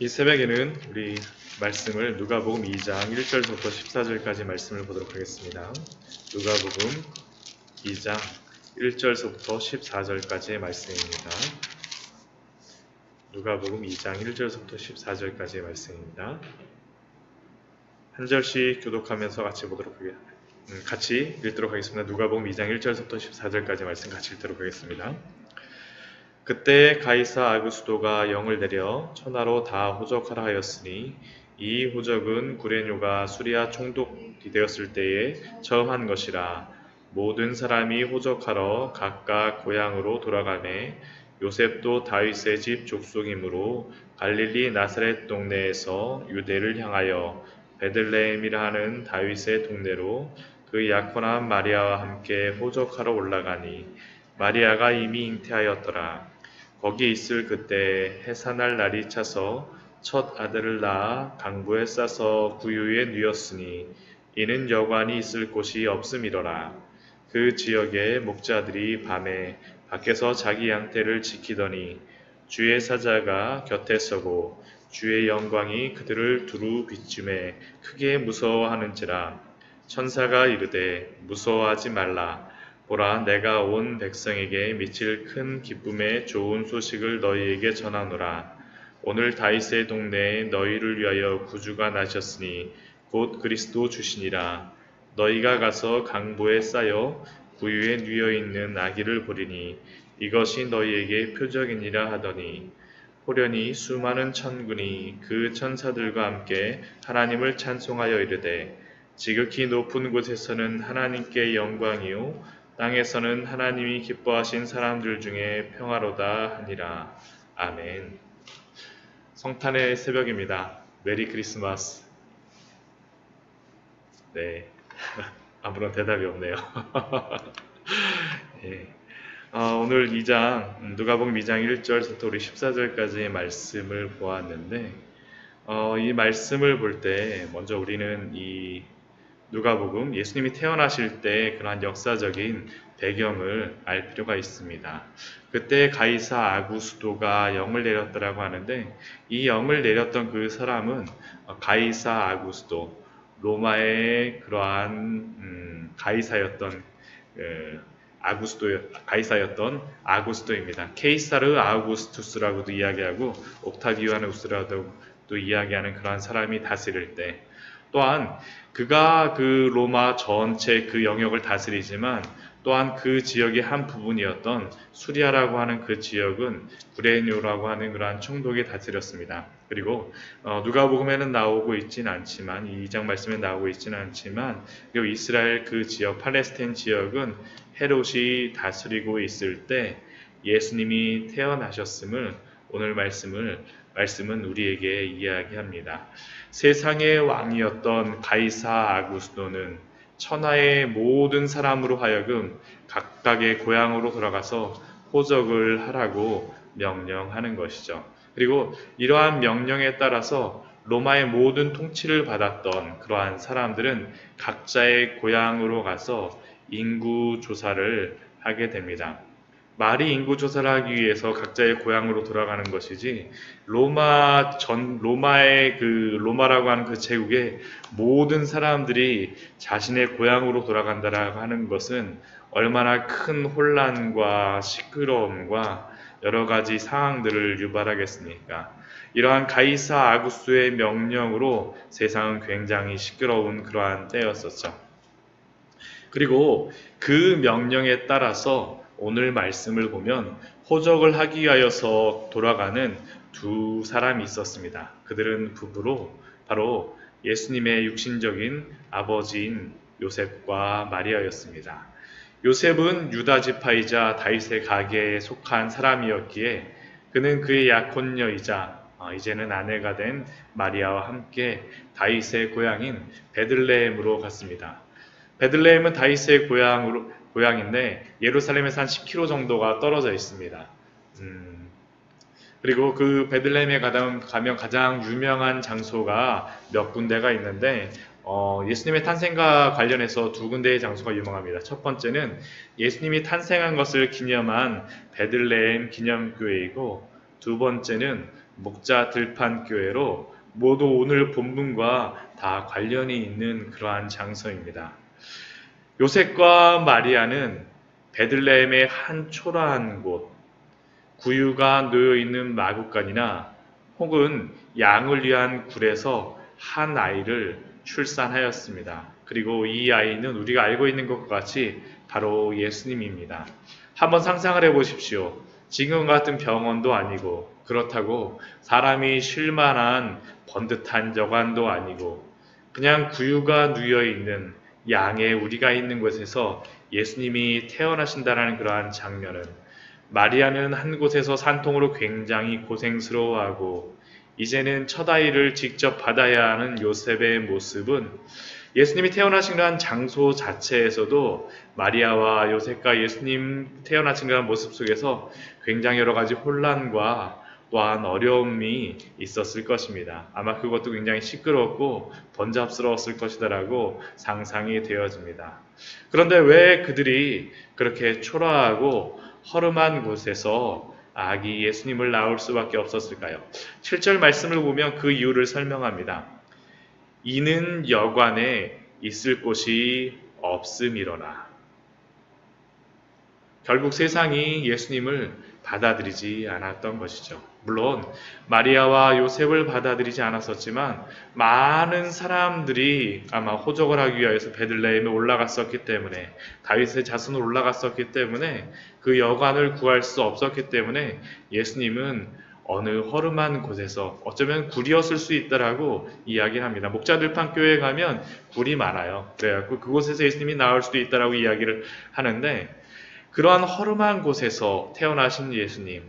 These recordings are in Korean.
이 새벽에는 우리 말씀을 누가복음 2장 1절부터 14절까지 말씀을 보도록 하겠습니다. 누가복음 2장 1절부터 14절까지의 말씀입니다. 누가복음 2장 1절부터 14절까지의 말씀입니다. 한 절씩 교독하면서 같이 읽도록 하겠습니다. 누가복음 2장 1절부터 14절까지 말씀 같이 읽도록 하겠습니다. 그때 가이사 아구스도가 영을 내려 천하로 다 호적하라 하였으니 이 호적은 구레뇨가 수리아 총독이 되었을 때에 처음 한 것이라. 모든 사람이 호적하러 각각 고향으로 돌아가매 요셉도 다윗의 집 족속이므로 갈릴리 나사렛 동네에서 유대를 향하여 베들레헴이라 하는 다윗의 동네로 그 약혼한 마리아와 함께 호적하러 올라가니 마리아가 이미 잉태하였더라. 거기 있을 그때 해산할 날이 차서 첫 아들을 낳아 강부에 싸서 구유에 뉘었으니 이는 여관이 있을 곳이 없음이로라. 그 지역의 목자들이 밤에 밖에서 자기 양떼를 지키더니 주의 사자가 곁에 서고 주의 영광이 그들을 두루 비춤에 크게 무서워하는지라. 천사가 이르되 무서워하지 말라. 보라, 내가 온 백성에게 미칠 큰 기쁨의 좋은 소식을 너희에게 전하노라. 오늘 다윗의 동네에 너희를 위하여 구주가 나셨으니 곧 그리스도 주시니라. 너희가 가서 강보에 쌓여 구유에 뉘어 있는 아기를 보리니 이것이 너희에게 표적이니라 하더니 호련히 수많은 천군이 그 천사들과 함께 하나님을 찬송하여 이르되 지극히 높은 곳에서는 하나님께 영광이요 땅에서는 하나님이 기뻐하신 사람들 중에 평화로다 하니라. 아멘. 성탄의 새벽입니다. 메리 크리스마스. 네. 아무런 대답이 없네요. 네. 오늘 2장 누가복음 2장 1절부터 우리 14절까지의 말씀을 보았는데 이 말씀을 볼 때 먼저 우리는 이 누가복음 예수님이 태어나실 때 그러한 역사적인 배경을 알 필요가 있습니다. 그때 가이사 아구스도가 영을 내렸다라고 하는데 이 영을 내렸던 그 사람은 가이사 아구스도, 로마의 그러한 가이사였던 가이사였던 아구스도입니다. 케이사르 아우구스투스라고도 이야기하고 옥타비아누스라고도 이야기하는 그러한 사람이 다스릴 때, 또한 그가 그 로마 전체 그 영역을 다스리지만 또한 그 지역의 한 부분이었던 수리아라고 하는 그 지역은 구레뇨라고 하는 그러한 총독이 다스렸습니다. 그리고 누가복음에는 나오고 있지는 않지만, 이 2장 말씀에 나오고 있지는 않지만, 그리고 이스라엘 그 지역, 팔레스타인 지역은 헤롯이 다스리고 있을 때 예수님이 태어나셨음을 오늘 말씀은 우리에게 이야기합니다. 세상의 왕이었던 가이사 아구스도는 천하의 모든 사람으로 하여금 각각의 고향으로 돌아가서 호적을 하라고 명령하는 것이죠. 그리고 이러한 명령에 따라서 로마의 모든 통치를 받았던 그러한 사람들은 각자의 고향으로 가서 인구 조사를 하게 됩니다. 말이 인구 조사를 하기 위해서 각자의 고향으로 돌아가는 것이지, 로마의 로마라고 하는 그 제국의 모든 사람들이 자신의 고향으로 돌아간다라고 하는 것은 얼마나 큰 혼란과 시끄러움과 여러 가지 상황들을 유발하겠습니까? 이러한 가이사 아구스의 명령으로 세상은 굉장히 시끄러운 그러한 때였었죠. 그리고 그 명령에 따라서 오늘 말씀을 보면 호적을 하기 위하여서 돌아가는 두 사람이 있었습니다. 그들은 부부로 바로 예수님의 육신적인 아버지인 요셉과 마리아였습니다. 요셉은 유다 지파이자 다윗의 가계에 속한 사람이었기에 그는 그의 약혼녀이자 이제는 아내가 된 마리아와 함께 다윗의 고향인 베들레헴으로 갔습니다. 베들레헴은 다윗의 고향인데 예루살렘에서 한 10km 정도가 떨어져 있습니다. 그리고 그 베들레헴에 가면 가장 유명한 장소가 몇 군데가 있는데 예수님의 탄생과 관련해서 두 군데의 장소가 유명합니다. 첫 번째는 예수님이 탄생한 것을 기념한 베들레헴 기념교회이고, 두 번째는 목자 들판교회로 모두 오늘 본문과 다 관련이 있는 그러한 장소입니다. 요셉과 마리아는 베들레헴의 한 초라한 곳, 구유가 놓여있는 마구간이나 혹은 양을 위한 굴에서 한 아이를 출산하였습니다. 그리고 이 아이는 우리가 알고 있는 것과 같이 바로 예수님입니다. 한번 상상을 해보십시오. 지금 같은 병원도 아니고 그렇다고 사람이 쉴만한 번듯한 여관도 아니고 그냥 구유가 누여있는 양의 우리가 있는 곳에서 예수님이 태어나신다는 그러한 장면은 마리아는 한 곳에서 산통으로 굉장히 고생스러워하고 이제는 첫 아이를 직접 받아야 하는 요셉의 모습은 예수님이 태어나신 그러한 장소 자체에서도 마리아와 요셉과 예수님 태어나신 그러한 모습 속에서 굉장히 여러 가지 혼란과 또한 어려움이 있었을 것입니다. 아마 그것도 굉장히 시끄럽고 번잡스러웠을 것이다라고 상상이 되어집니다. 그런데 왜 그들이 그렇게 초라하고 허름한 곳에서 아기 예수님을 낳을 수밖에 없었을까요? 7절 말씀을 보면 그 이유를 설명합니다. 이는 여관에 있을 곳이 없음이로라. 결국 세상이 예수님을 받아들이지 않았던 것이죠. 물론 마리아와 요셉을 받아들이지 않았었지만 많은 사람들이 아마 호적을 하기 위해서 베들레헴에 올라갔었기 때문에 다윗의 자손으로 올라갔었기 때문에 그 여관을 구할 수 없었기 때문에 예수님은 어느 허름한 곳에서 어쩌면 굴이었을 수 있다라고 이야기를 합니다. 목자들판 교회에 가면 굴이 많아요. 그래갖고 그곳에서 예수님이 나올 수도 있다라고 이야기를 하는데 그러한 허름한 곳에서 태어나신 예수님,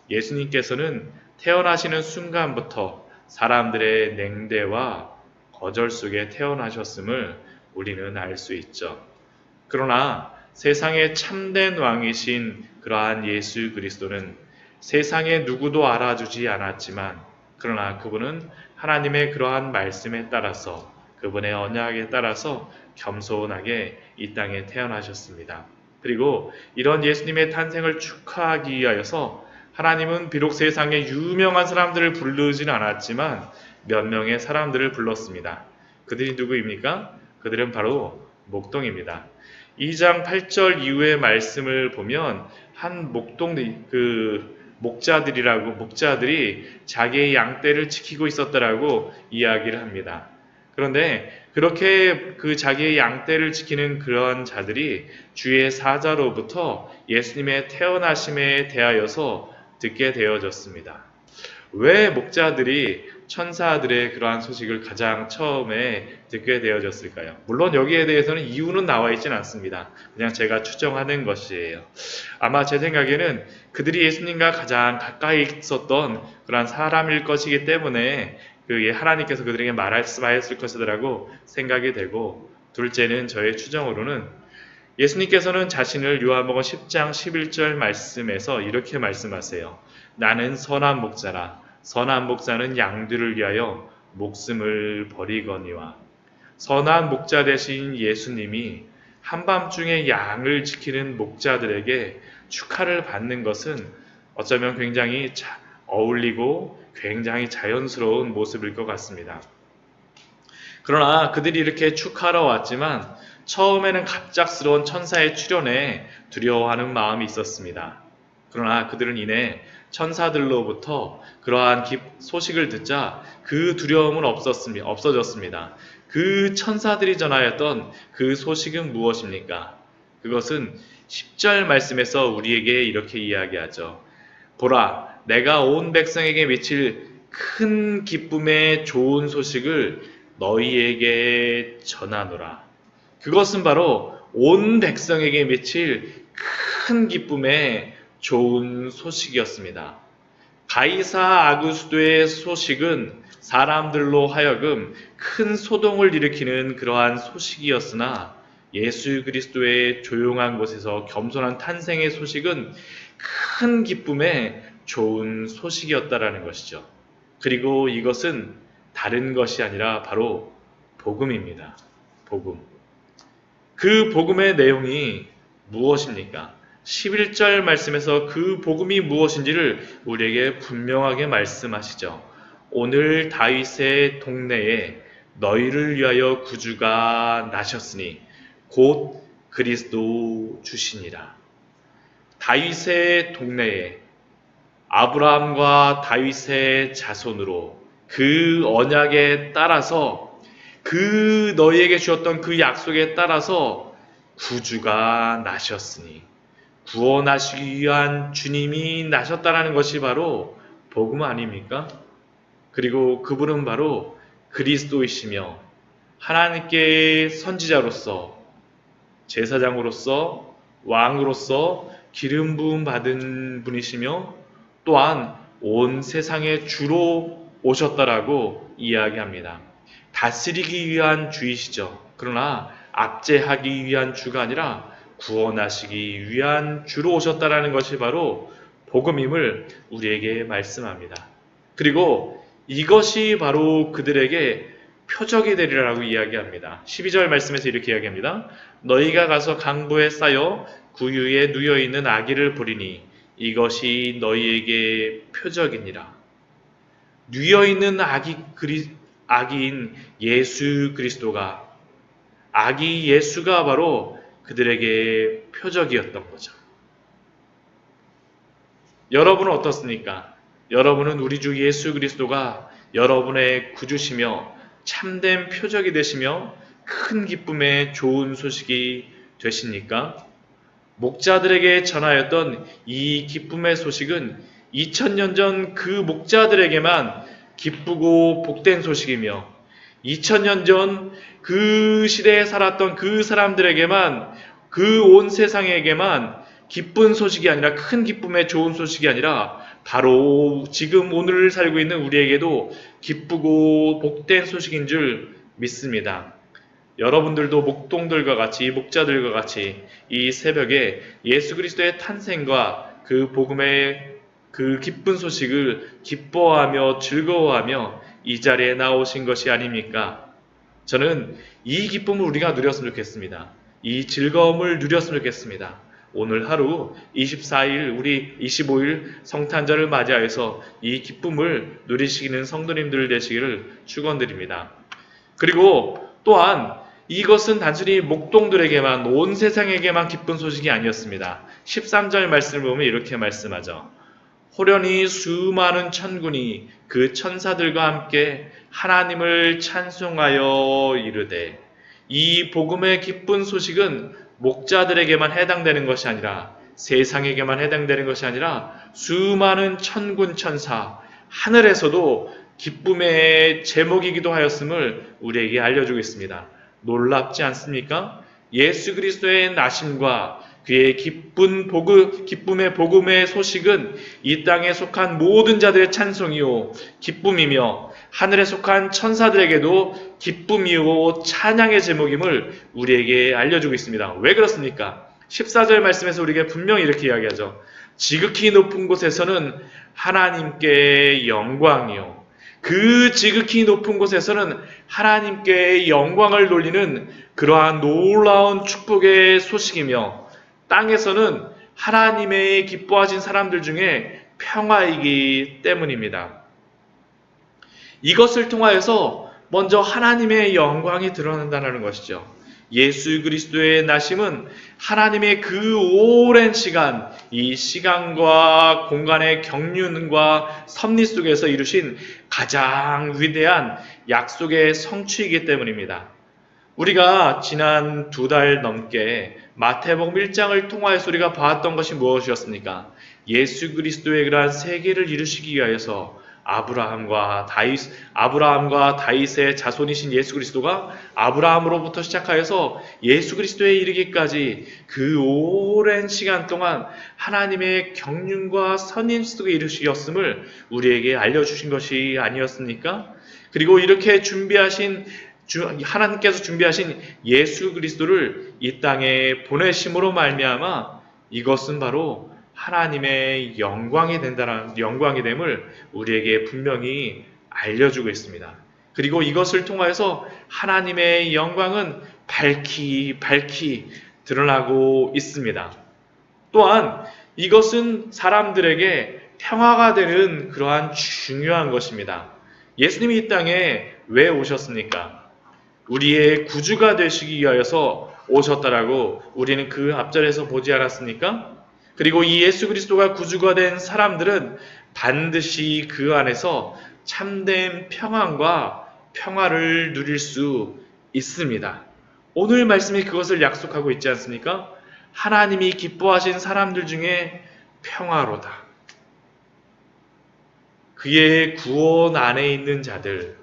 예수님께서는 태어나시는 순간부터 사람들의 냉대와 거절 속에 태어나셨음을 우리는 알 수 있죠. 그러나 세상의 참된 왕이신 그러한 예수 그리스도는 세상에 누구도 알아주지 않았지만 그러나 그분은 하나님의 그러한 말씀에 따라서 그분의 언약에 따라서 겸손하게 이 땅에 태어나셨습니다. 그리고 이런 예수님의 탄생을 축하하기 위하여서 하나님은 비록 세상에 유명한 사람들을 부르지는 않았지만 몇 명의 사람들을 불렀습니다. 그들이 누구입니까? 그들은 바로 목동입니다. 2장 8절 이후의 말씀을 보면 한 목자들이 자기의 양떼를 지키고 있었다라고 이야기를 합니다. 그런데 그렇게 그 자기의 양떼를 지키는 그런 자들이 주의 사자로부터 예수님의 태어나심에 대하여서 듣게 되어졌습니다. 왜 목자들이 천사들의 그러한 소식을 가장 처음에 듣게 되어졌을까요? 물론 여기에 대해서는 이유는 나와 있지는 않습니다. 그냥 제가 추정하는 것이에요. 아마 제 생각에는 그들이 예수님과 가장 가까이 있었던 그러한 사람일 것이기 때문에 하나님께서 그들에게 말씀하였을 것이라고 생각이 되고, 둘째는 저의 추정으로는 예수님께서는 자신을 요한복음 10장 11절 말씀에서 이렇게 말씀하세요. 나는 선한 목자라. 선한 목자는 양들을 위하여 목숨을 버리거니와. 선한 목자 되신 예수님이 한밤중에 양을 지키는 목자들에게 축하를 받는 것은 어쩌면 굉장히 어울리고 굉장히 자연스러운 모습일 것 같습니다. 그러나 그들이 이렇게 축하하러 왔지만 처음에는 갑작스러운 천사의 출현에 두려워하는 마음이 있었습니다. 그러나 그들은 이내 천사들로부터 그러한 소식을 듣자 그 두려움은 없어졌습니다. 그 천사들이 전하였던 그 소식은 무엇입니까? 그것은 10절 말씀에서 우리에게 이렇게 이야기하죠. 보라, 내가 온 백성에게 미칠 큰 기쁨의 좋은 소식을 너희에게 전하노라. 그것은 바로 온 백성에게 미칠 큰 기쁨의 좋은 소식이었습니다. 가이사 아구스도의 소식은 사람들로 하여금 큰 소동을 일으키는 그러한 소식이었으나 예수 그리스도의 조용한 곳에서 겸손한 탄생의 소식은 큰 기쁨의 좋은 소식이었다라는 것이죠. 그리고 이것은 다른 것이 아니라 바로 복음입니다. 복음. 그 복음의 내용이 무엇입니까? 11절 말씀에서 그 복음이 무엇인지를 우리에게 분명하게 말씀하시죠. 오늘 다윗의 동네에 너희를 위하여 구주가 나셨으니 곧 그리스도 주시니라. 다윗의 동네에 아브라함과 다윗의 자손으로 그 언약에 따라서 그 너희에게 주었던 그 약속에 따라서 구주가 나셨으니 구원하시기 위한 주님이 나셨다라는 것이 바로 복음 아닙니까? 그리고 그분은 바로 그리스도이시며 하나님께 선지자로서 제사장으로서 왕으로서 기름 부음 받은 분이시며 또한 온 세상의 주로 오셨다라고 이야기합니다. 다스리기 위한 주이시죠. 그러나 압제하기 위한 주가 아니라 구원하시기 위한 주로 오셨다라는 것이 바로 복음임을 우리에게 말씀합니다. 그리고 이것이 바로 그들에게 표적이 되리라고 이야기합니다. 12절 말씀에서 이렇게 이야기합니다. 너희가 가서 강보에 쌓여 구유에 누여있는 아기를 보리니 이것이 너희에게 표적이니라. 누여있는 아기인 예수 그리스도가, 아기 예수가 바로 그들에게 표적이었던 거죠. 여러분은 어떻습니까? 여러분은 우리 주 예수 그리스도가 여러분의 구주시며 참된 표적이 되시며 큰 기쁨의 좋은 소식이 되십니까? 목자들에게 전하였던 이 기쁨의 소식은 2000년 전 그 목자들에게만 기쁘고 복된 소식이며 2000년 전 그 시대에 살았던 그 사람들에게만, 그 온 세상에게만 기쁜 소식이 아니라, 큰 기쁨의 좋은 소식이 아니라 바로 지금 오늘 살고 있는 우리에게도 기쁘고 복된 소식인 줄 믿습니다. 여러분들도 목동들과 같이, 목자들과 같이 이 새벽에 예수 그리스도의 탄생과 그 복음의 그 기쁜 소식을 기뻐하며 즐거워하며 이 자리에 나오신 것이 아닙니까? 저는 이 기쁨을 우리가 누렸으면 좋겠습니다. 이 즐거움을 누렸으면 좋겠습니다. 오늘 하루 24일, 우리 25일 성탄절을 맞이하여서 이 기쁨을 누리시는 성도님들 되시기를 축원드립니다. 그리고 또한 이것은 단순히 목동들에게만, 온 세상에게만 기쁜 소식이 아니었습니다. 13절 말씀을 보면 이렇게 말씀하죠. 호련히 수많은 천군이 그 천사들과 함께 하나님을 찬송하여 이르되, 이 복음의 기쁜 소식은 목자들에게만 해당되는 것이 아니라, 세상에게만 해당되는 것이 아니라 수많은 천군 천사, 하늘에서도 기쁨의 제목이기도 하였음을 우리에게 알려주고 있습니다. 놀랍지 않습니까? 예수 그리스도의 나심과 그의 기쁨의 복음의 소식은 이 땅에 속한 모든 자들의 찬송이요 기쁨이며 하늘에 속한 천사들에게도 기쁨이요 찬양의 제목임을 우리에게 알려주고 있습니다. 왜 그렇습니까? 14절 말씀에서 우리에게 분명히 이렇게 이야기하죠. 지극히 높은 곳에서는 하나님께 영광이요, 그 지극히 높은 곳에서는 하나님께 영광을 돌리는 그러한 놀라운 축복의 소식이며, 땅에서는 하나님의 기뻐하신 사람들 중에 평화이기 때문입니다. 이것을 통하여서 먼저 하나님의 영광이 드러난다는 것이죠. 예수 그리스도의 나심은 하나님의 그 오랜 시간, 이 시간과 공간의 경륜과 섭리 속에서 이루신 가장 위대한 약속의 성취이기 때문입니다. 우리가 지난 2달 넘게 마태복음 1장을 통하여서 우리가 봤던 것이 무엇이었습니까? 예수 그리스도의 그러한 세계를 이루시기 위하여서 아브라함과 다윗의 자손이신 예수 그리스도가 아브라함으로부터 시작하여서 예수 그리스도에 이르기까지 그 오랜 시간 동안 하나님의 경륜과 선인 속에 이루시었음을 우리에게 알려주신 것이 아니었습니까? 그리고 이렇게 하나님께서 준비하신 예수 그리스도를 이 땅에 보내심으로 말미암아 이것은 바로 하나님의 영광이 됨을 우리에게 분명히 알려주고 있습니다. 그리고 이것을 통하여서 하나님의 영광은 밝히 드러나고 있습니다. 또한 이것은 사람들에게 평화가 되는 그러한 중요한 것입니다. 예수님이 이 땅에 왜 오셨습니까? 우리의 구주가 되시기 위하여서 오셨다라고 우리는 그 앞절에서 보지 않았습니까? 그리고 이 예수 그리스도가 구주가 된 사람들은 반드시 그 안에서 참된 평안과 평화를 누릴 수 있습니다. 오늘 말씀이 그것을 약속하고 있지 않습니까? 하나님이 기뻐하신 사람들 중에 평화로다. 그의 구원 안에 있는 자들,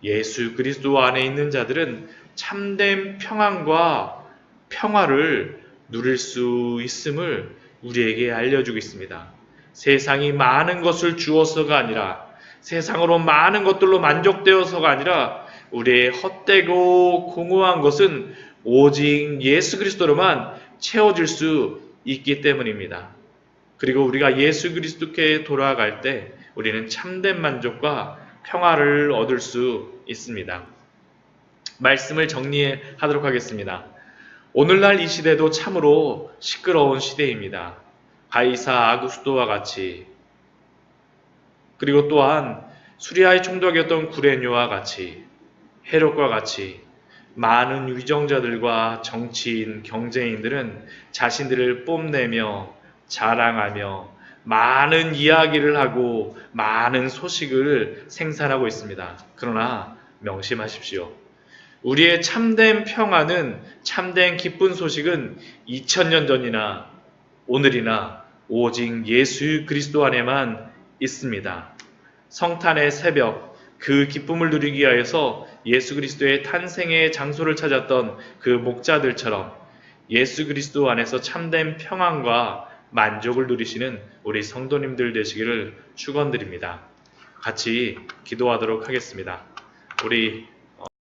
예수 그리스도 안에 있는 자들은 참된 평안과 평화를 누릴 수 있음을 우리에게 알려주고 있습니다. 세상이 많은 것을 주어서가 아니라, 세상으로 많은 것들로 만족되어서가 아니라, 우리의 헛되고 공허한 것은 오직 예수 그리스도로만 채워질 수 있기 때문입니다. 그리고 우리가 예수 그리스도께 돌아갈 때 우리는 참된 만족과 평화를 얻을 수 있습니다. 말씀을 정리하도록 하겠습니다. 오늘날 이 시대도 참으로 시끄러운 시대입니다. 가이사 아구스도와 같이, 그리고 또한 수리아의 총독이었던 구레뇨와 같이, 헤롯과 같이 많은 위정자들과 정치인, 경제인들은 자신들을 뽐내며 자랑하며 많은 이야기를 하고 많은 소식을 생산하고 있습니다. 그러나 명심하십시오. 우리의 참된 평화는, 참된 기쁜 소식은 2000년 전이나 오늘이나 오직 예수 그리스도 안에만 있습니다. 성탄의 새벽, 그 기쁨을 누리기 위하여서 예수 그리스도의 탄생의 장소를 찾았던 그 목자들처럼 예수 그리스도 안에서 참된 평안과 만족을 누리시는 우리 성도님들 되시기를 축원드립니다. 같이 기도하도록 하겠습니다. 우리